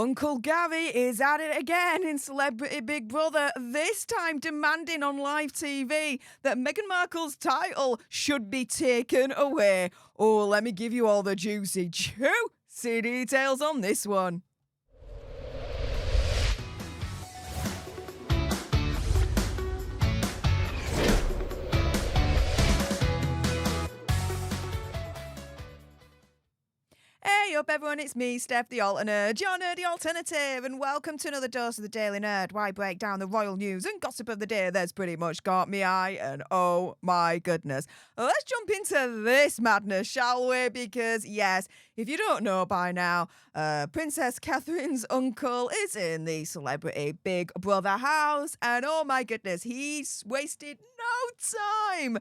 Uncle Gary is at it again in Celebrity Big Brother, this time demanding on live TV that Meghan Markle's title should be taken away. Oh, let me give you all the juicy details on this one. Hey up everyone, it's me, Stef the Alternate, your nerdy alternative, and welcome to another dose of the Daily Nerd, where I break down the royal news and gossip of the day that's pretty much caught me eye, and oh my goodness. Let's jump into this madness, shall we? Because yes, if you don't know by now, Princess Catherine's uncle is in the Celebrity Big Brother house, and oh my goodness, he's wasted no time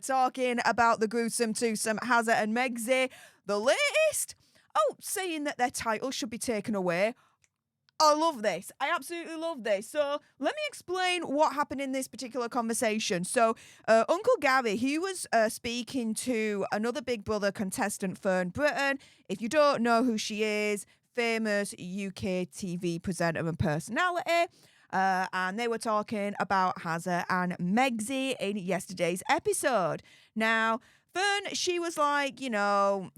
talking about the gruesome twosome Hazza and Megxie. The latest? Oh, saying that their title should be taken away. I love this. I absolutely love this. So let me explain what happened in this particular conversation. So Uncle Gary, he was speaking to another Big Brother contestant, Fern Britton. If you don't know who she is, famous UK TV presenter and personality. And they were talking about Hazza and Megxie in yesterday's episode. Now, Fern, she was like,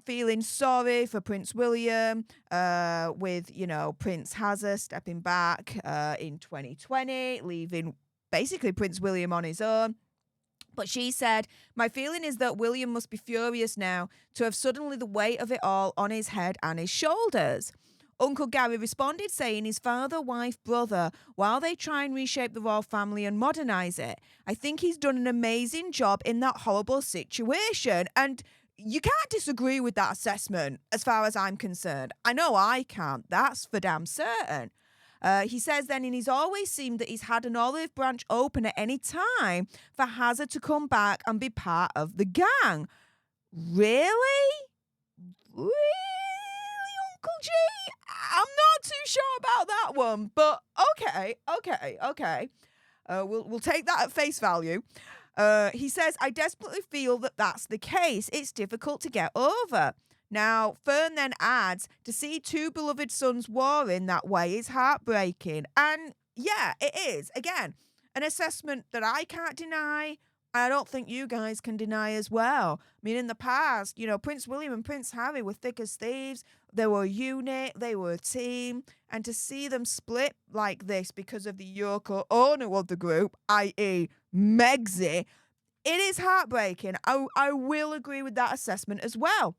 feeling sorry for Prince William with, Prince Hazza stepping back in 2020, leaving basically Prince William on his own. But she said, my feeling is that William must be furious now to have suddenly the weight of it all on his head and his shoulders. Uncle Gary responded saying his father, wife, brother, while they try and reshape the royal family and modernise it, I think he's done an amazing job in that horrible situation. And you can't disagree with that assessment as far as I'm concerned. I know I can't. That's for damn certain. He says then, and he's always seemed that he's had an olive branch open at any time for Hazza to come back and be part of the gang. Really? Really, Uncle G? I'm not too sure about that one, but okay. We'll take that at face value. He says, I desperately feel that that's the case. It's difficult to get over. Now, Fern then adds, to see two beloved sons warring that way is heartbreaking. And yeah, it is. Again, an assessment that I can't deny. I don't think you guys can deny as well. I mean, in the past, Prince William and Prince Harry were thick as thieves. They were a unit. They were a team. And to see them split like this because of the Yoko owner of the group, i.e. Megxie, it is heartbreaking. I will agree with that assessment as well.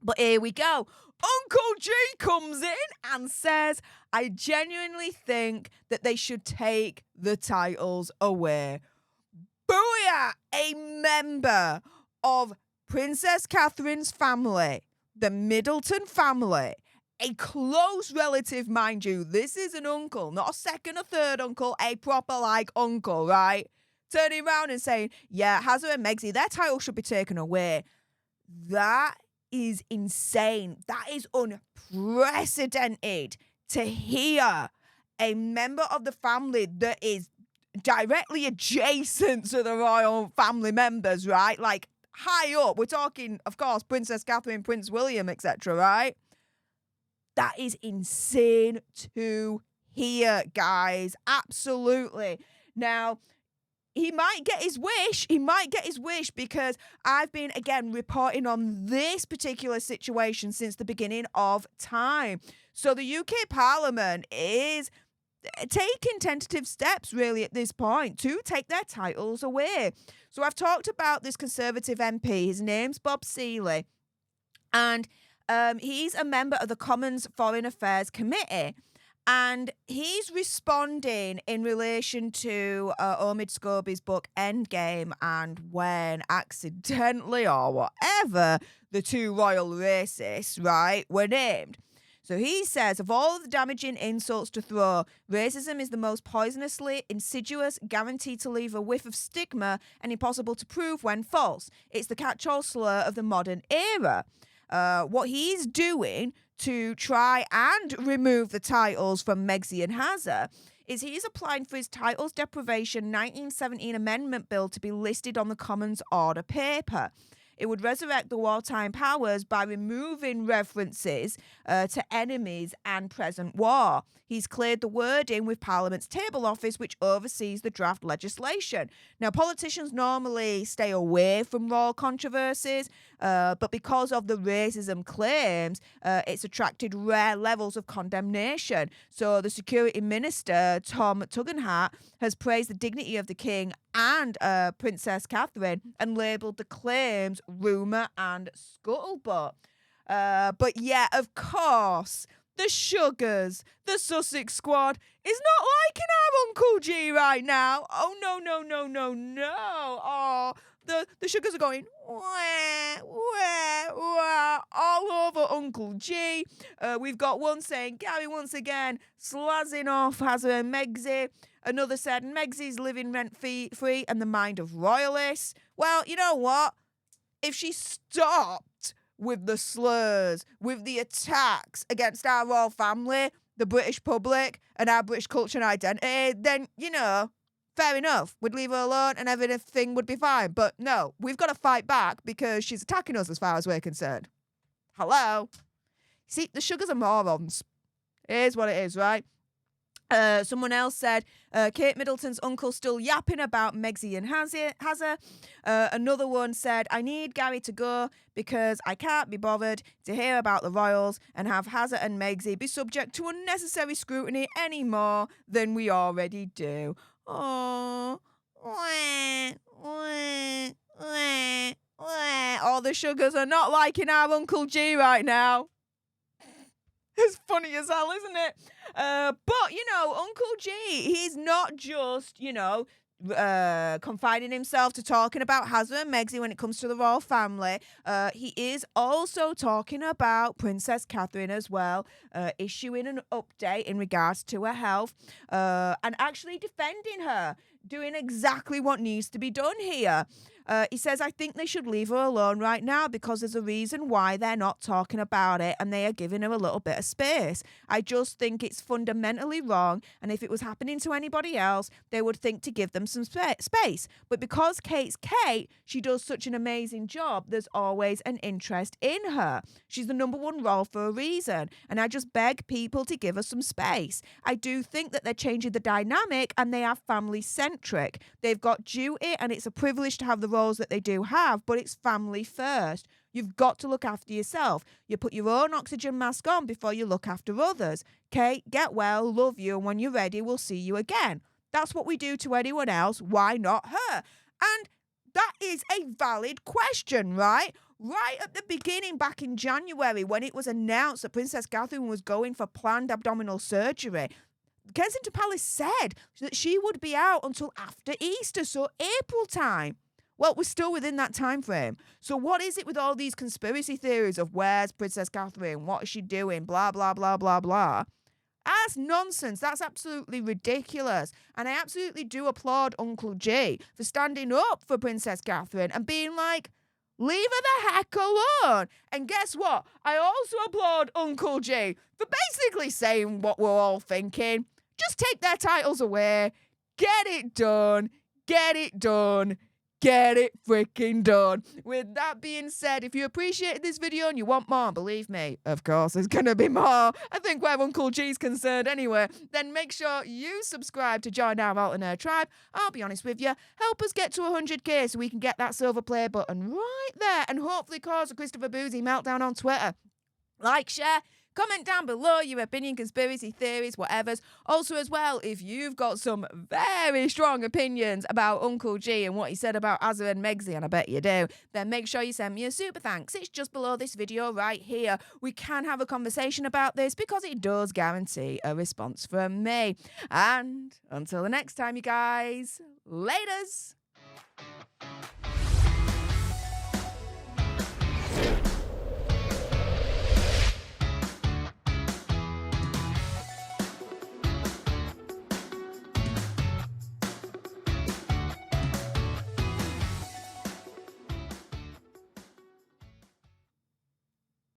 But here we go. Uncle G comes in and says, I genuinely think that they should take the titles away. Booyah! A member of Princess Catherine's family, the Middleton family, a close relative, mind you. This is an uncle, not a second or third uncle, a proper uncle, right? Turning around and saying, yeah, Hazza and Megxie, their title should be taken away. That is insane. That is unprecedented to hear a member of the family that is directly adjacent to the royal family members, right? Like high up. We're talking, of course, Princess Catherine, Prince William, etc., right? That is insane to hear, guys. Absolutely. Now, he might get his wish because I've been, again, reporting on this particular situation since the beginning of time. So the UK Parliament is taking tentative steps really at this point to take their titles away. So I've talked about this Conservative MP. His name's Bob Seeley, and he's a member of the Commons Foreign Affairs Committee, and he's responding in relation to Omid Scobie's book Endgame, and when accidentally or whatever the two royal racists, right, were named. So he says, of all the damaging insults to throw, racism is the most poisonously insidious, guaranteed to leave a whiff of stigma and impossible to prove when false. It's the catch-all slur of the modern era. What he's doing to try and remove the titles from Megxie and Hazza is he's applying for his titles deprivation 1917 amendment bill to be listed on the Commons order paper. it would resurrect the wartime powers by removing references to enemies and present war. He's cleared the wording with Parliament's Table Office, which oversees the draft legislation. Now, politicians normally stay away from royal controversies, but because of the racism claims, it's attracted rare levels of condemnation. So the Security Minister, Tom Tugendhat, has praised the dignity of the King and Princess Catherine and labelled the claims rumour and scuttlebutt. But yeah, of course, the Sugars, the Sussex squad, is not liking our Uncle G right now. Oh, no. Oh, the Sugars are going, wah, wah, wah, all over Uncle G. We've got one saying, Gary once again slazzing off Hazza and Megxie. Another said, Megxie's living rent-free and the mind of royalists. Well, you know what? If she stopped with the slurs, with the attacks against our royal family, the British public, and our British culture and identity, then, you know, fair enough. We'd leave her alone and everything would be fine. But no, we've got to fight back because she's attacking us as far as we're concerned. Hello? See, the Sugars are morons. Here's what it is, right? Someone else said, Kate Middleton's uncle still yapping about Megxie and Hazza. Another one said, I need Gary to go because I can't be bothered to hear about the royals and have Hazza and Megxie be subject to unnecessary scrutiny any more than we already do. Oh, all the Sugars are not liking our Uncle G right now. It's funny as hell, isn't it? But, you know, Uncle G, he's not just, you know, confining himself to talking about Hazza and Megxie when it comes to the royal family. He is also talking about Princess Catherine as well, issuing an update in regards to her health, and actually defending her, doing exactly what needs to be done here. He says, I think they should leave her alone right now because there's a reason why they're not talking about it and they are giving her a little bit of space. I just think it's fundamentally wrong, and if it was happening to anybody else, they would think to give them some space. But because Kate's Kate, she does such an amazing job, there's always an interest in her. She's the number one role for a reason, and I just beg people to give her some space. I do think that they're changing the dynamic and they are family-centric. They've got duty, and it's a privilege to have the roles that they do have, but it's family first. You've got to look after yourself. You put your own oxygen mask on before you look after others. Kate, get well, love you, and when you're ready, we'll see you again. That's what we do to anyone else. Why not her? And that is a valid question, right? Right at the beginning, back in January, when it was announced that Princess Catherine was going for planned abdominal surgery, Kensington Palace said that she would be out until after Easter, so April time. Well, we're still within that time frame. So what is it with all these conspiracy theories of where's Princess Catherine? What is she doing? Blah, blah, blah, blah, blah. That's nonsense. That's absolutely ridiculous. And I absolutely do applaud Uncle G for standing up for Princess Catherine and being like, leave her the heck alone. And guess what? I also applaud Uncle G for basically saying what we're all thinking. Just take their titles away. Get it done. Get it done. Get it freaking done. With that being said, if you appreciated this video and you want more, believe me, of course, there's going to be more. I think where Uncle G's concerned anyway, then make sure you subscribe to join our alternate tribe. I'll be honest with you, help us get to 100k so we can get that silver play button right there and hopefully cause a Christopher Boozy meltdown on Twitter. Like, share, comment down below your opinion, conspiracy theories, whatever's. Also, as well, if you've got some very strong opinions about Uncle G and what he said about Hazza and Megxie, and I bet you do, then make sure you send me a super thanks. It's just below this video right here. We can have a conversation about this because it does guarantee a response from me. And until the next time, you guys, laters.